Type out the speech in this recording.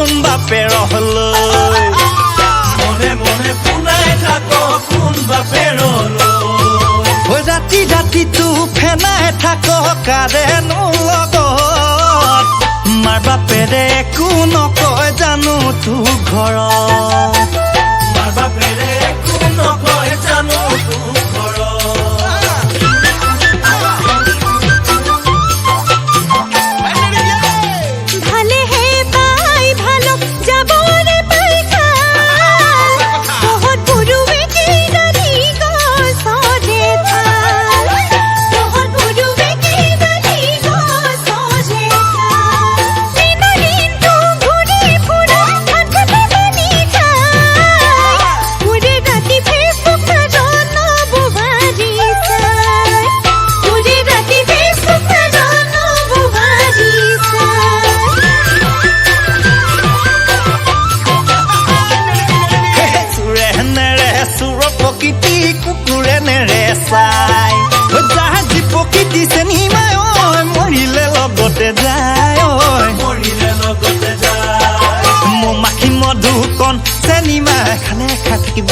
কোন বাপে ৰহলৈ মনে মনে পুনাই থাক কোন বাপে ৰহলৈ ৰাতি ৰাতিটো ফেনাই থাক কাৰেনো লগত মাৰ বাপেৰে একো নকয় জানো তোৰ ঘৰত মাৰ বাপেৰে একো নকয় জানো তোৰ প্ৰকৃতি কুকুৰে নেৰেচাই জাহাজী প্ৰকৃতি চেনিমাই মৰিলে লগতে যায় মৰিলে লগতে যায় মৌ মাখি মধুকণ চেনিমাই খালে খাই থাকিব